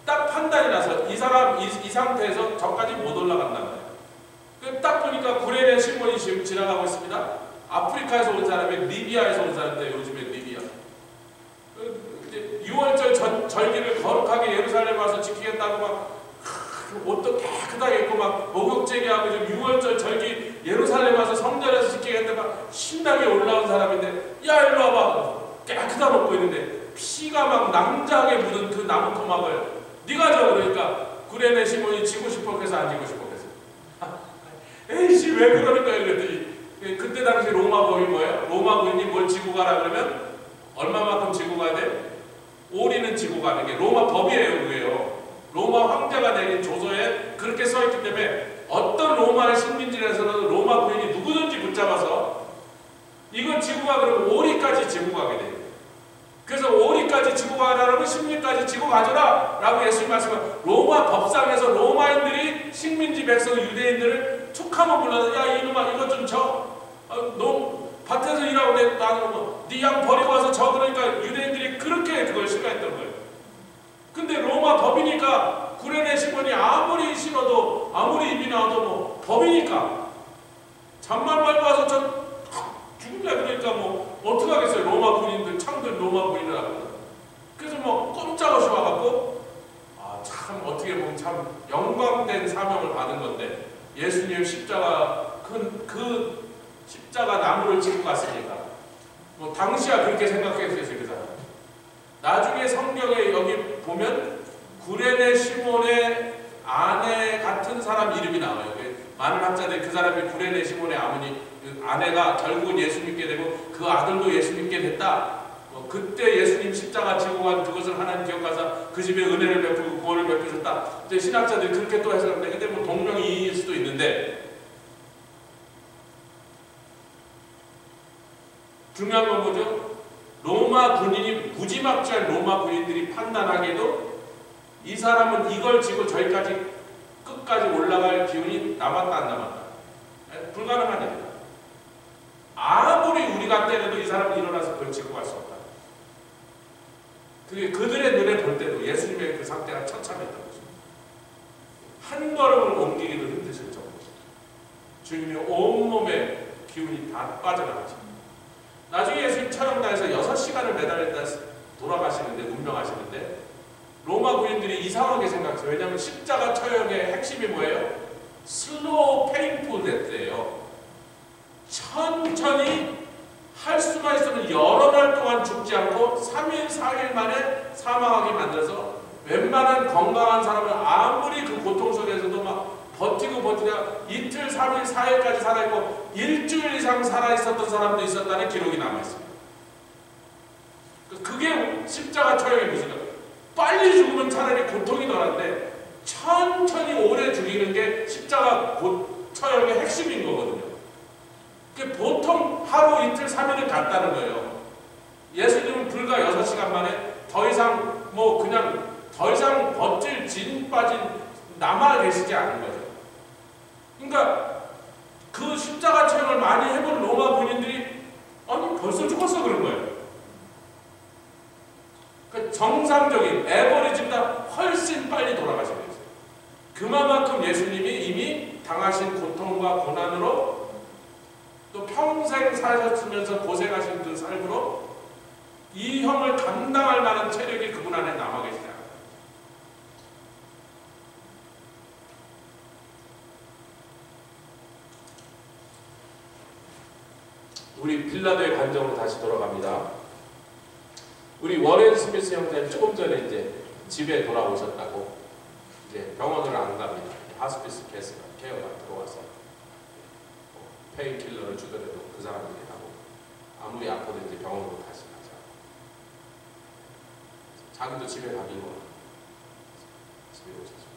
딱 판단이 나서 이 사람 이 상태에서 저까지 못 올라간단 말이에요. 딱 보니까 구레네 시몬이 지금 지나가고 있습니다. 아프리카에서 온 사람이 리비아에서 온 사람인데 요즘에 리비아. 이제 6월절 절기를 거룩하게 예루살렘 와서 지키겠다고 막 옷도 깨끗하게 입고 막 목욕제기하고 지금 6월절 절기 예루살렘 와서 성전에서 지키겠다 막 신나게 올라온 사람인데 야 일로 와봐. 깨끗한 옷 보이는데 피가 막 낭자하게 묻은 그 나무 토막을 네가 줘. 그러니까 구레네 시몬이 지고 싶어 해서 안 지고 싶어 해서 에이씨 왜 그러니까 이랬더니 그때 당시 로마 법이 뭐예요? 로마 군인이 뭘 지고 가라 그러면 얼마만큼 지고 가야 돼? 오리는 지고 가는 게 로마 법이에요. 그게요. 로마 황제가 내린 조서에 그렇게 써있기 때문에 어떤 로마의 식민지에서는 로마 군인이 누구든지 붙잡아서 이거 지고 가 그러면 오리까지 지고 가게 돼요. 그래서 오리까지 지고 가라면 십리까지 지고 가져라 라고 예수님 말씀하시고 로마 법상에서 로마인들이 식민지 백성 유대인들을 툭 한번 불러서 야 이놈아 이것 좀 줘. 너 밭에서 일하고 나는 네 양 버리고 와서 줘. 그러니까 유대인들이 그렇게 그걸 싫어했던 거예요. 근데 로마 법이니까 구레네 시몬이 아무리 싫어도 아무리 입이 나와도 뭐 법이니까 잔말 말고 와서 저 죽을래 그러니까 뭐 어떡하겠어요. 로마 군인들 창들 로마 군인이라고. 그래서 뭐 꼼짝없이 와갖고 참 어떻게 보면 참 영광된 사명을 받은 건데 예수님 십자가 그 십자가 나무를 지고 갔으니까 뭐 당시야 그렇게 생각했어요. 그 사람. 나중에 성경에 여기 보면 구레네 시몬의 아내 같은 사람 이름이 나와요. 많은 학자들이 그 사람이 구레네 시몬의 아버님 그 아내가 결국은 예수 믿게 되고 그 아들도 예수 믿게 됐다. 그때 예수님 십자가 지고 간 그것을 하나님 기억하사 그 집에 은혜를 베푸고 구원을 베푸셨다. 이제 신학자들이 그렇게 또 해석합니다. 근데 뭐 동명이인일 수도 있는데 중요한 건 뭐죠? 로마 군인이 무지막지한 로마 군인들이 판단하기에도 이 사람은 이걸 지고 저기까지 끝까지 올라갈 기운이 남았다 안 남았다. 불가능한 일이다. 아무리 우리가 때려도 이 사람은 일어나서 그걸 지고 갈 수 없다. 그게 그들의 눈에 볼 때도 예수님의 그 상태가 처참했던 것입니다. 한 걸음을 옮기기도 힘드실 정도. 주님이 온몸에 기운이 다 빠져나가십니다. 나중에 예수님 촬영단에서 6시간을 매달렸다 돌아가시는데 운명하시는데 로마 군인들이 이상하게 생각해요. 왜냐하면 십자가 처형의 핵심이 뭐예요? 슬로우 페인풀 데스예요. 천천히 할 수만 있으면 여러 날 동안 죽지 않고 3일, 4일 만에 사망하게 만들어서 웬만한 건강한 사람은 아무리 그 고통 속에서도 막 버티고 버티다가 이틀, 3일, 4일까지 살아있고 일주일 이상 살아있었던 사람도 있었다는 기록이 남아있습니다. 그게 십자가 처형의 무슨 빨리 죽으면 차라리 고통이 덜한데 천천히 오래 죽이는 게 십자가 처형의 핵심인 거거든요. 보통 하루, 이틀, 3일은 갔다는 거예요. 예수님은 불과 6시간 만에 더 이상 더 이상 버틸 진 빠진 남아 계시지 않은 거죠. 그러니까 그 십자가 처형을 많이 해본 로마 군인들이 아니 벌써 죽었어 그런 거예요. 그 정상적인 에버리지보다 훨씬 빨리 돌아가셔야 돼요. 그만큼 예수님이 이미 당하신 고통과 고난으로 또 평생 사셨으면서 고생하신 그 삶으로 이 형을 감당할 만한 체력이 그분 안에 남아 계시지 않아요. 우리 빌라도의 관점으로 다시 돌아갑니다. 우리 워렌 스미스 형제는 조금 전에 이제 집에 돌아오셨다고 이제 병원을 안 갑니다. 하스피스 케어가 들어와서 페인킬러를 주더라도 그 사람들이 하고 아무리 아파도 이제 병원으로 다시 가자. 자기도 집에 가긴 원하고 집에 오셨습니다.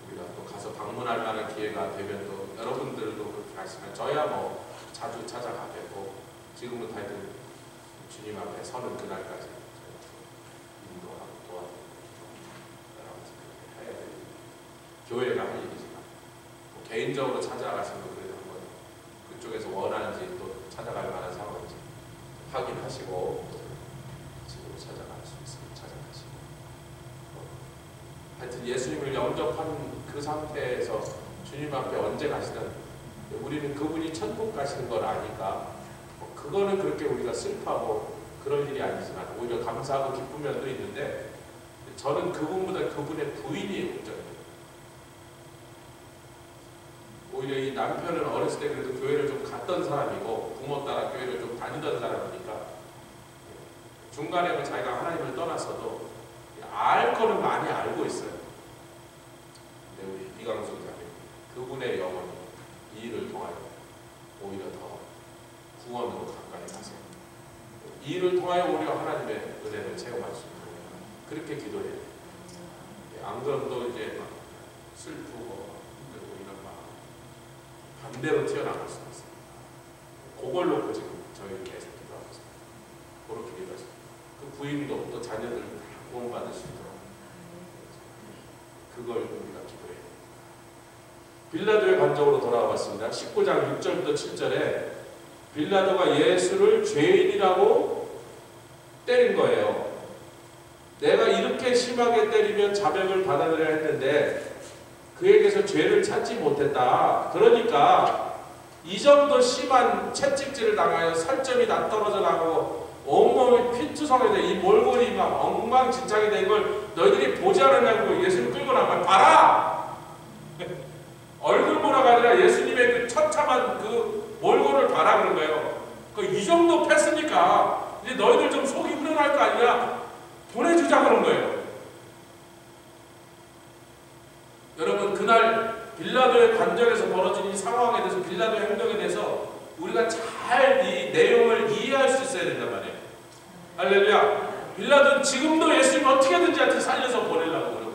우리가 또 가서 방문할 만한 기회가 되면 또 여러분들도 그렇게 하시면 저야 뭐 자주 찾아가겠고 지금부터 하여튼 주님 앞에 서는 그날까지 인도하고 도와드리고 여러 가지 그렇게 해야 되는 교회가 할 일이지만 개인적으로 찾아가시는 그래도 한번 그쪽에서 원하는지 또 찾아갈 만한 상황인지 확인하시고 집으로 찾아갈 수 있으면 찾아가시고 하여튼 예수님을 영접한 그 상태에서 주님 앞에 언제 가시든 우리는 그분이 천국 가시는 걸 아니까 그거는 그렇게 우리가 슬퍼하고 그럴 일이 아니지만 오히려 감사하고 기쁜 면도 있는데 저는 그분보다 그분의 부인이 걱정이에요. 오히려 이 남편은 어렸을 때 그래도 교회를 좀 갔던 사람이고 부모 따라 교회를 좀 다니던 사람이니까 중간에 뭐 자기가 하나님을 떠났어도 알 거는 많이 알고 있어요. 근데 우리 이강수 자매 그분의 영혼이 이 일을 통하여 오히려 더 구원으로 가까이 가세요. 이 일을 통하여 오히려 하나님의 은혜를 체험할 수 있도록 그렇게 기도해요. 안 그러면 또 이제 막 슬프고 힘들고 이런 마음 반대로 튀어나갈 수 있습니다. 그걸 놓고 지금 저희 계속 기도하고 있습니다. 그렇게 기도하십니다. 그 부인도 또 자녀들 다 구원받을 수 있도록 그걸 우리가 기도해요. 빌라도의 관점으로 돌아와 봤습니다. 19장 6절부터 7절에 빌라도가 예수를 죄인이라고 때린 거예요. 내가 이렇게 심하게 때리면 자백을 받아들여야 했는데 그에게서 죄를 찾지 못했다. 그러니까 이 정도 심한 채찍질을 당하여 살점이 다 떨어져 나가고 온몸이 피투성이 돼 이 몰골이 막 엉망진창이 된 걸 너희들이 보지 않았냐고 예수를 끌고 나가 봐라. 얼굴 보라가 아니라 예수님의 그 처참한 그 몰골을 봐라 그런 거예요. 이 정도 패스니까 이제 너희들 좀 속이 후련할 거 아니냐 보내주자 그런 거예요. 여러분 그날 빌라도의 관절에서 벌어진 이 상황에 대해서 빌라도의 행동에 대해서 우리가 잘 이 내용을 이해할 수 있어야 된단 말이에요. 할렐루야. 빌라도는 지금도 예수님 어떻게든지 하여튼 살려서 보내려고 그러고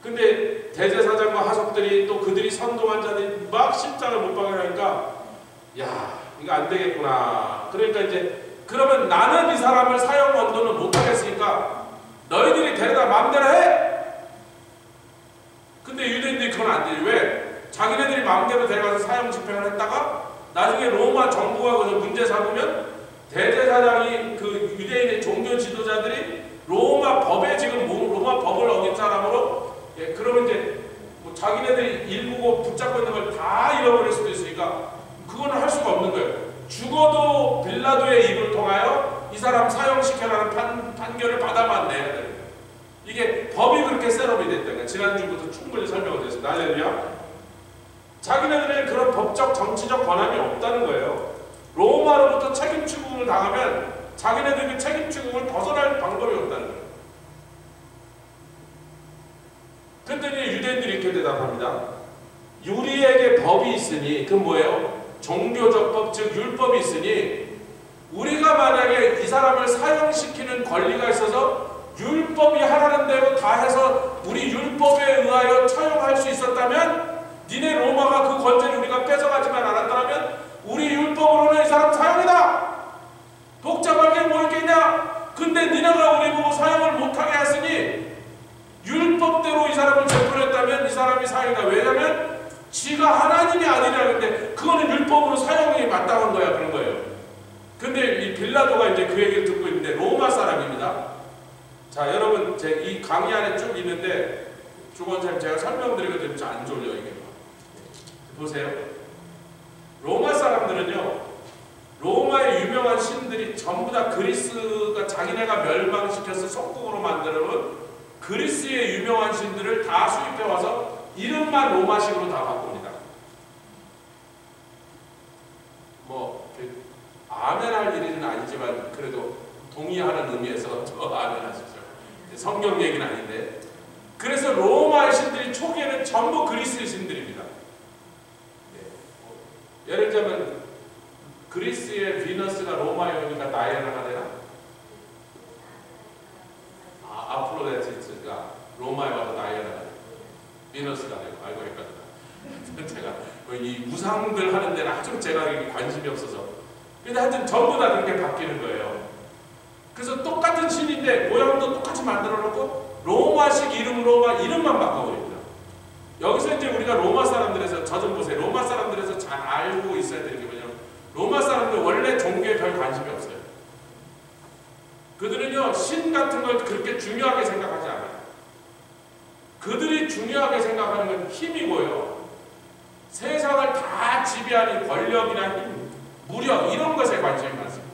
근데 대제사장과 하석들이 또 그들이 선동한 자들이 막 십자가를 못 박으라니까 야 이거 안 되겠구나. 그러니까 이제 그러면 나는 이 사람을 사형 언도는 못 하겠으니까 너희들이 데려다 마음대로 해. 근데 유대인들이 그건 안 되지. 왜? 자기네들이 마음대로 데려가서 사형 집행을 했다가 나중에 로마 정부가 그래서 문제 삼으면 대제사장이 그 유대인의 종교 지도자들이 로마 법에 지금 로마 법을 어긴 사람으로 그러면 이제 뭐 자기네들이 일구고 붙잡고 있는 걸 다 잃어버릴 수도 있으니까 그거는 할 수가 없는 거예요. 죽어도 빌라도의 입을 통하여 이 사람 사형시켜라는 판결을 받아만 내야 돼요. 이게 법이 그렇게 셋업이 됐다는 거예요. 지난주부터 충분히 설명을 드렸습니다. 할렐루야. 자기네들은 그런 법적 정치적 권한이 없다는 거예요. 로마로부터 책임 추궁을 당하면 자기네들 그 책임 추궁을 벗어날 방법이 없다는 거예요. 그랬더니 유대인들이 이렇게 대답합니다. 우리에게 법이 있으니, 그 뭐예요? 종교적 법, 즉 율법이 있으니 우리가 만약에 이 사람을 사형시키는 권리가 있어서 율법이 하라는 대로 다 해서 우리 율법에 의하여 처형할 수 있었다면, 니네 로마가 그 권세를 우리가 뺏어가지만 않았다면 우리 율법으로는 이 사람 사형이다! 복잡할 게 뭐 있겠냐? 근데 니네가 우리 보고 사형을 못하게 했으니 율법대로 이 사람을 재판했다면 이 사람이 사형이다. 왜냐면 지가 하나님이 아니라는데 그거는 율법으로 사형이 마땅한 거야. 그런 거예요. 근데 이 빌라도가 이제 그 얘기를 듣고 있는데 로마 사람입니다. 자, 여러분, 제 이 강의 안에 쭉 있는데 주권사님 제가 설명드리거든요. 좀 안 졸려 이게. 보세요. 로마 사람들은요, 로마의 유명한 신들이 전부 다 그리스가 자기네가 멸망시켜서 속국으로 만들어놓은 그리스의 유명한 신들을 다 수입해와서 이름만 로마식으로 다 바꿉니다. 뭐 아멘할 일은 아니지만 그래도 동의하는 의미에서 저 아멘하시죠. 성경 얘기는 아닌데. 그래서 로마의 신들이 초기에는 전부 그리스의 신들입니다. 예를 들자면 그리스의 비너스가 로마에 오니까 다이애나가 되나? 아프로데티스가 로마에 와서 다이애나가 되고 비너스가 되고. 알고 헷갈린다. 제가 이 우상들 하는 데는 아주 제가 관심이 없어서. 근데 하여튼 전부 다 그렇게 바뀌는 거예요. 그래서 똑같은 신인데 모양도 똑같이 만들어 놓고 로마식 이름으로만 이름만 바꿔버립니다. 여기서 이제 우리가 로마 사람들에서 저 좀 보세요. 로마 사람들에서 잘 알고 있어야 되는 게 뭐냐면 로마 사람들 원래 종교에 별 관심이 없어요. 그들은요 신 같은 걸 그렇게 중요하게 생각하지 않아요. 그들이 중요하게 생각하는 건 힘이고요. 세상을 다 지배하는 권력이나 힘, 무력 이런 것에 관심이 많습니다.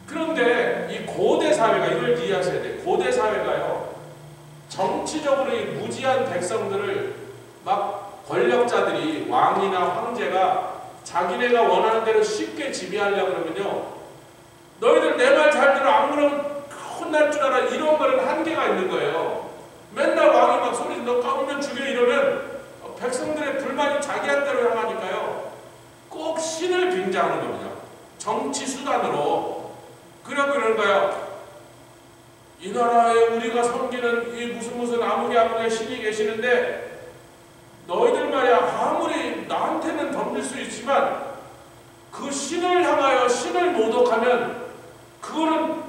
그런데 이 고대 사회가 이걸 이해하셔야 돼요. 고대 사회가요 정치적으로 이 무지한 백성들을 막 권력자들이 왕이나 황제가 자기네가 원하는 대로 쉽게 지배하려고 그러면요 너희들 내 말 잘 들어 안 그러면 혼날 줄 알아 이런 거는 한계가 있는 거예요. 맨날 왕이 막 소리 너 까불면 죽여 이러면 백성들의 불만이 자기한테로 향하니까요 꼭 신을 빙자하는 겁니다. 정치 수단으로. 그래서 그러는 거예요. 이 나라에 우리가 섬기는 이 무슨 아무개 신이 계시는데 너희들 말이야 아무리 나한테는 덤빌 수 있지만 그 신을 향하여 신을 모독하면 그거는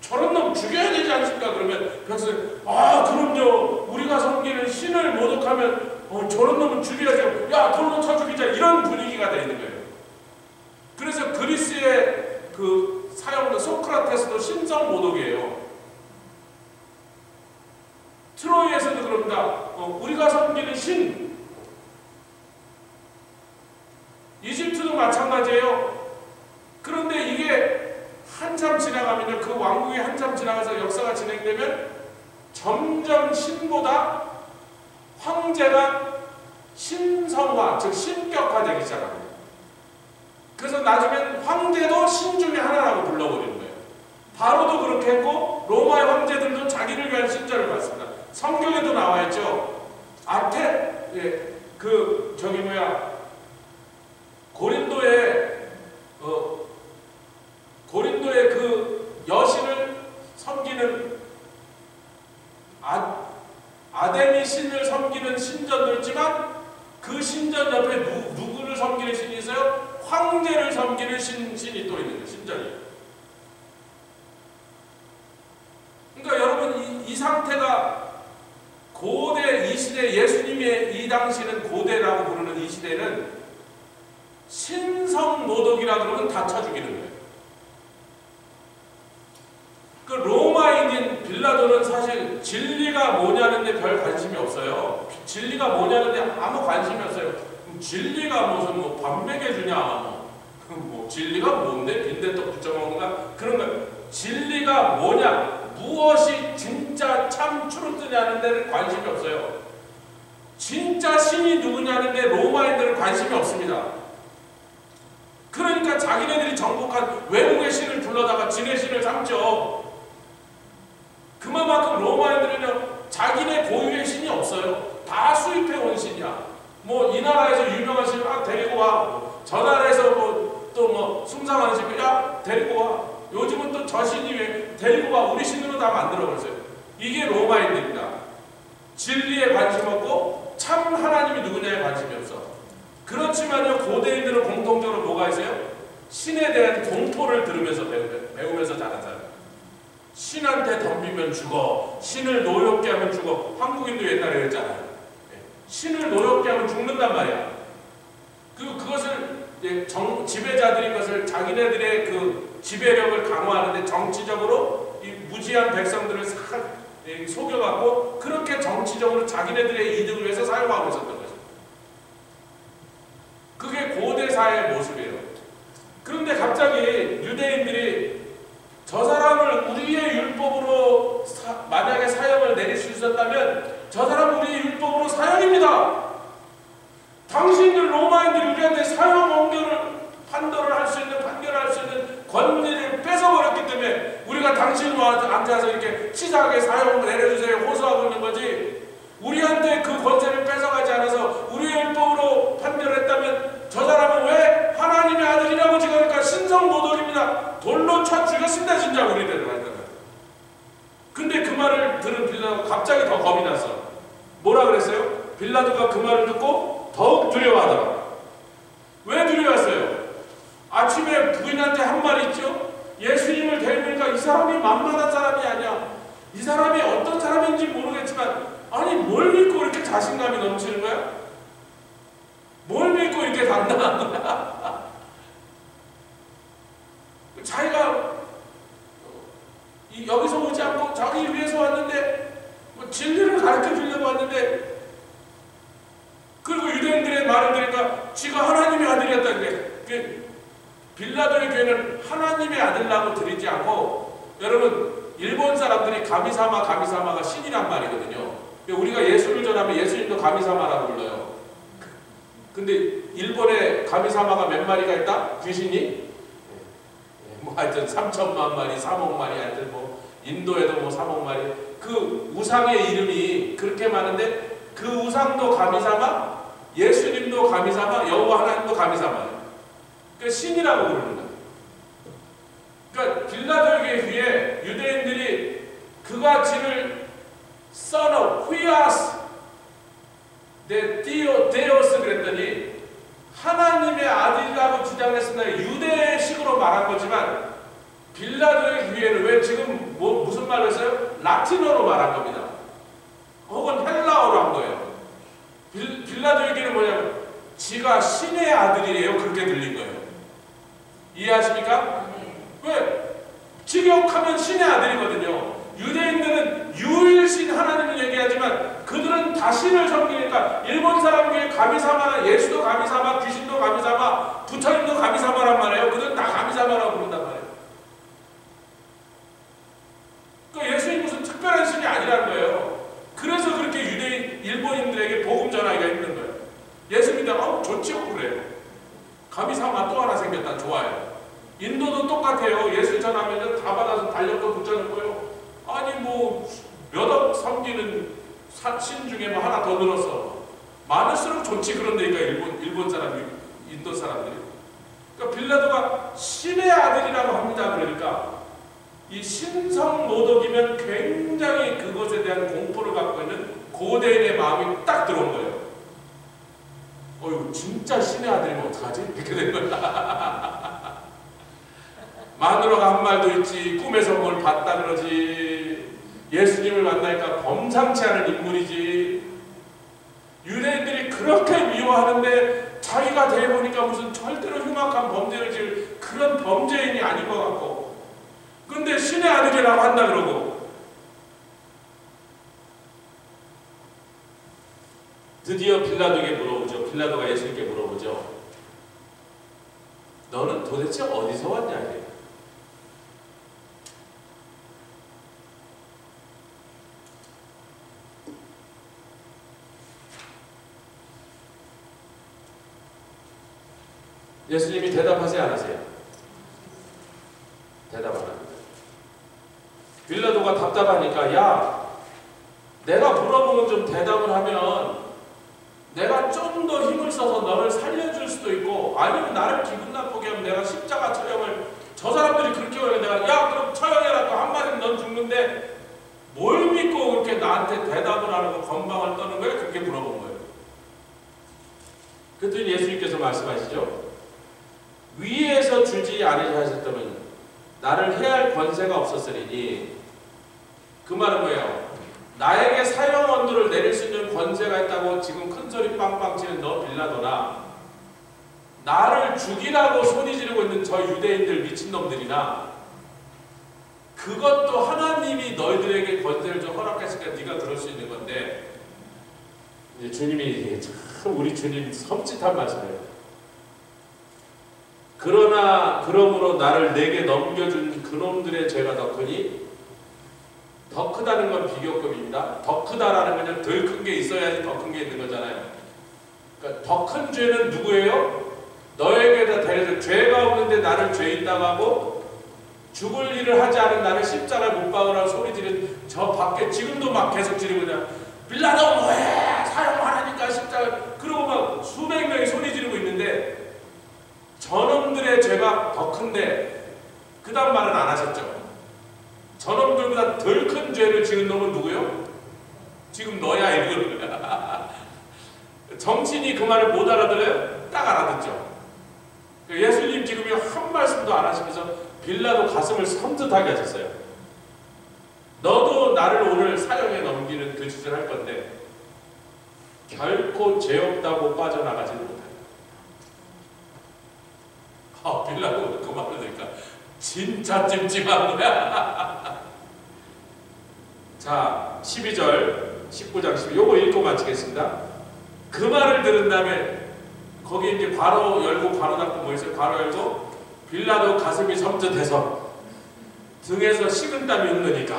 저런 놈 죽여야 되지 않습니까? 그러면 백성이 아 그럼요 우리가 섬기는 신을 모독하면 저런 놈은 죽여야죠. 야 돌로 쳐 죽이자 이런 분위기가 되어 있는 거예요. 그래서 그리스의 그 사형도 소크라테스도 신성 모독이에요. 트로이에서도 그럽니다. 우리가 섬기는 신. 이집트도 마찬가지예요. 그런데 이게 한참 지나가면요, 그 왕국이 한참 지나가서 역사가 진행되면 점점 신보다 황제가 신성화, 즉 신격화되기 시작합니다. 그래서 나중엔 황제도 신 중에 하나라고 불러버리는 거예요. 바로도 그렇게 했고 로마의 황제들도 자기를 위한 신전을 받습니다. 성경에도 나와 있죠. 아테, 그 저기 뭐야 고린도의 그 여신을 섬기는 아데미 신을 섬기는 신전도 있지만 그 신전 옆에 누구를 섬기는 신이 있어요? 황제를 섬기는 신이 또 있는 거예요. 신전이. 그러니까 여러분 이 상태가 고대 이 시대 예수님의 이 당시는 고대라고 부르는 이 시대는 신성 모독이라 그러면 다 쳐 죽이는 거예요. 그 로마인인 빌라도는 사실 진리가 뭐냐는데 별 관심이 없어요. 진리가 뭐냐는데 아무 관심이 없어요. 진리가 무슨 뭐 밥 먹여주냐, 뭐 진리가 뭔데 빈대떡 붙여 먹는가 그런 거. 진리가 뭐냐, 무엇이 진짜 참 트루트냐는 데는 관심이 없어요. 진짜 신이 누구냐는 데 로마인들은 관심이 없습니다. 그러니까 자기네들이 정복한 외국의 신을 불러다가 지네 신을 삼죠. 그만큼 로마인들은요 자기네 고유의 신이 없어요. 아닙니다. 뭐 이 나라에서 유명하신 분 데리고 와. 저 나라에서 또 숭상하는 신 야 데리고 와. 요즘은 또 저 신이 왜 데리고 와. 우리 신으로 다 만들어버렸어요. 이게 로마인들입니다. 진리에 관심 없고 참 하나님이 누구냐에 관심이 없어. 그렇지만요, 고대인들은 공통적으로 뭐가 있어요? 신에 대한 공포를 들으면서 배우면서 자란 사람. 신한테 덤비면 죽어. 신을 노엽게 하면 죽어. 한국인도 옛날에 그랬잖아요. 신을 노엽게 하면 죽는단 말이야. 그것을 지배자들이 것을 자기네들의 그 지배력을 강화하는데 정치적으로 이 무지한 백성들을 속여갖고 그렇게 정치적으로 자기네들의 이득을 위해서 사용하고 있었던 거죠. 그게 고대 사회의 모습이에요. 그런데 갑자기 유대인들이 저 사람을 우리의 율법으로 만약에 사형을 내릴 수 있었다면 저 사람은 우리의 율법으로 사형입니다. 당신들 로마인들이 우리한테 사형 판결을 할 수 있는 권리를 뺏어버렸기 때문에 우리가 당신한테 와서 이렇게 치사하게 사형을 내려주세요 호소하고 있는 거지, 우리한테 그 권세를 뺏어가지 않아서 우리의 율법으로 판결했다면 저 사람은 왜 하나님의 아들이라고 지금까지 신성모독입니다. 돌로 쳐 죽였습니다. 진짜 우리들은 하여튼. 근데 그 말을 들은 빌라도가 갑자기 더 겁이 났어. 뭐라 그랬어요? 빌라도가 그 말을 듣고 더욱 두려워하더라. 왜 두려워했어요? 아침에 부인한테 한 말이 있죠. 예수님을 데리니까 이 사람이 만만한 사람이 아니야. 이 사람이 어떤 사람인지 모르겠지만 아니 뭘 믿고 이렇게 자신감이 넘치는 거야? 뭘 믿고 이렇게 당당한 거야? 자기가 여기서 오지 않고 자기 위해서 왔는데 진리를 가르쳐 주려고 왔는데, 그리고 유대인들의 말을 들으니까 지가 하나님의 아들이었다는 게, 빌라도의 교회는 하나님의 아들라고 드리지 않고, 여러분 일본 사람들이 가미사마가 신이란 말이거든요. 우리가 예수를 전하면 예수님도 가미사마라고 불러요. 근데 일본에 가미사마가 몇 마리가 있다? 귀신이? 뭐 하여튼 3천만 마리, 3억 마리, 하여튼 뭐 인도에도 뭐 3억 마리. 그 우상의 이름이 그렇게 많은데 그 우상도 가미사마, 예수님도 가미사마, 여호와 하나님도 가미사마예요. 그러니까 신이라고 부르는 거예요. 그러니까 빌라도에게 위해 유대인들이 그가 지를 Son of Huios de Dios 그랬더니 하나님의 아들이라고 주장했으나 유대식으로 말한 거지만 빌라도의 귀에는 왜 지금 무슨 말로 했어요? 라틴어로 말한 겁니다. 혹은 헬라어로 한 거예요. 빌라도의 귀는 뭐냐면 지가 신의 아들이에요. 그렇게 들린 거예요. 이해하십니까? 왜? 직역하면 신의 아들이거든요. 유대인들은 유일신 하나님을 얘기하지만 그들은 다 신을 섬기니까 일본 사람 중에 가미사마는 예수도 가미사마, 귀신도 가미사마, 부처님도 가미사마란 말이에요. 그들은 다 가미사마라고 부른단 말이에요. 그러니까 예수님 무슨 특별한 신이 아니라는 거예요. 그래서 그렇게 일본인들에게 복음 전하기가 힘든 거예요. 예수 믿으면 좋지요 그래요. 가미사마 또 하나 생겼다. 좋아요. 인도도 똑같아요. 예수 전하면 다 받아서 달력도 붙여놓고요. 아니 뭐 몇억 섬기는 신 중에 뭐 하나 더 늘었어. 많을수록 좋지. 그런데니까 일본 사람이, 인도 사람들이. 그러니까 빌라도가 신의 아들이라고 합니다. 그러니까 이 신성모독이면 굉장히 그것에 대한 공포를 갖고 있는 고대인의 마음이 딱 들어온 거예요. 이거 진짜 신의 아들이면 어떡하지? 이렇게 된 거야. 마누라가 한 말도 있지, 꿈에서 뭘 봤다 그러지, 예수님을 만나니까 범상치 않은 인물이지. 유대인들이 그렇게 미워하는데 자기가 대해보니까 무슨 절대로 흉악한 범죄를 지을 그런 범죄인이 아닌 것 같고, 근데 신의 아들이라고 한다 그러고. 드디어 빌라도에게 물어보죠. 빌라도가 예수님께 물어보죠. 너는 도대체 어디서 왔냐 이래요. 예수님이 대답하세요 안 하세요? 대답 안 합니다. 빌라도가 답답하니까 야 내가 물어보면 좀 대답을 하면 내가 아니면 나를 기분 나쁘게 하면 내가 십자가 처형을 저 사람들이 그렇게 하면 내가 야 그럼 처형해라 또 한마디면 넌 죽는데 뭘 믿고 그렇게 나한테 대답을 안 하고 건방을 떠는 거예요? 그렇게 물어본 거예요. 그랬더니 예수님께서 말씀하시죠. 위에서 주지 않으셨다면 나를 해할 권세가 없었으리니 그 말은 뭐예요? 나에게 사형 언도를 내릴 수 있는 권세가 있다고 지금 큰소리 빵빵 치는 너 빌라도나 나를 죽이라고 소리 지르고 있는 저 유대인들 미친놈들이나 그것도 하나님이 너희들에게 권세를 좀 허락했으니까 네가 그럴 수 있는 건데 이제 주님이 참 우리 주님 섬찟한 말씀이에요. 그러나 그러므로 나를 내게 넘겨준 그놈들의 죄가 더 크니 더 크다는 건 비교급입니다. 더 크다라는 건 덜 큰 게 있어야지 더 큰 게 있는 거잖아요. 그러니까 더 큰 죄는 누구예요? 너에게다 대해서 죄가 없는데 나를 죄인다고 하고 죽을 일을 하지 않은 나를 십자가에 못 박으라고 소리 지르는 저 밖에 지금도 막 계속 지르고 그냥 빌라도 뭐해 사형하라니까 십자가 그러고 막 수백 명이 소리 지르고 있는데 저놈들의 죄가 더 큰데 그 다음 말은 안 하셨죠. 저놈들보다 덜 큰 죄를 지은 놈은 누구요? 지금 너야 이거. 정치인이 그 말을 못 알아들어요? 딱 알아듣죠. 예수님 지금 한 말씀도 안 하시면서 빌라도 가슴을 섬뜩하게 하셨어요. 너도 나를 오늘 사형에 넘기는 그 짓을 할 건데 결코 죄 없다고 빠져나가지는 못한다. 빌라도 그 말을 들으니까 진짜 찜찜한 거야. 자, 12절, 19장 12절 요거 읽고 마치겠습니다. 그 말을 들은 다음에 거기 이제 괄호 열고 괄호 닫고 뭐 있어요? 괄호 열고 빌라도 가슴이 섬찟해서 등에서 식은땀이 흐르니까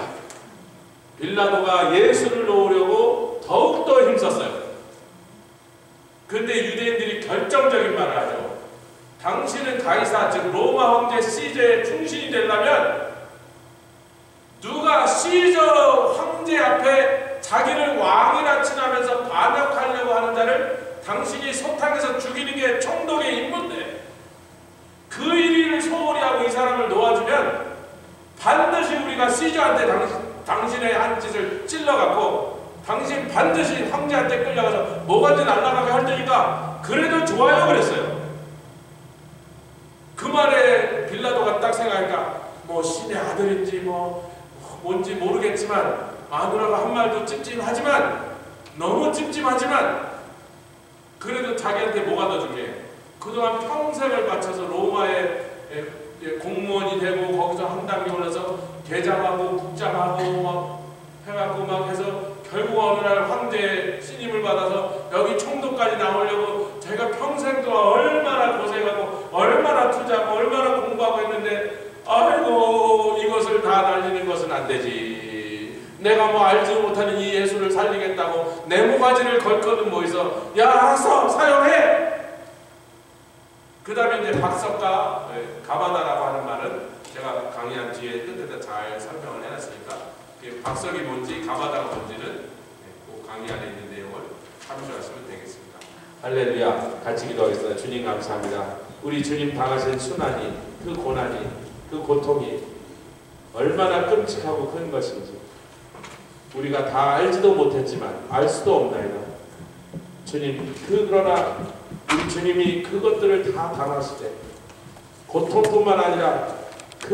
빌라도가 예수를 놓으려고 더욱더 힘썼어요. 근데 유대인들이 결정적인 말을 하죠. 당신은 가이사 즉 로마 황제 시저의 충신이 되려면 누가 시저 황제 앞에 자기를 왕이라 칭하면서 반역하려고 하는 자를 당신이 소탕에서 죽이는 게 총독의 임무인데 그 일을 소홀히 하고 이 사람을 놓아주면 반드시 우리가 시저한테 당신의 한 짓을 찔러갖고 당신 반드시 황제한테 끌려가서 뭐가지 날아가게 할 테니까 그래도 좋아요 그랬어요. 그 말에 빌라도가 딱 생각하니까 뭐 신의 아들인지 뭐 뭔지 모르겠지만 마누라가 한 말도 찜찜하지만 너무 찜찜하지만 그래도 자기한테 뭐가 더 중요해? 그동안 평생을 바쳐서 로마의 공무원이 되고 거기서 한 단계 올라서 대장하고 국장하고 막 해갖고 막 해서 결국 어느 날 황제 신임을 받아서 여기 총독까지 나오려고 자기가 평생 동안 얼마나 고생하고 얼마나 투자하고 얼마나 공부하고 했는데 아이고 이것을 다 날리는 것은 안 되지. 내가 뭐 알지도 못하는 이 예수를 살리겠다고 내 모가지를 걸거든 뭐 있어. 야 사형해. 그 다음에 이제 박석과 가바다라고 하는 말은 제가 강의한 뒤에 끝에다 잘 설명을 해놨으니까 박석이 뭔지 가바다가 뭔지는 그 강의 안에 있는 내용을 참조하시면 되겠습니다. 할렐루야. 같이 기도하겠습니다. 주님 감사합니다. 우리 주님 당하신 순환이 그 고난이 그 고통이 얼마나 끔찍하고 큰 것인지 우리가 다 알지도 못했지만 알 수도 없나이다. 주님 그러나 우리 주님이 그것들을 다 당하시되 고통뿐만 아니라 그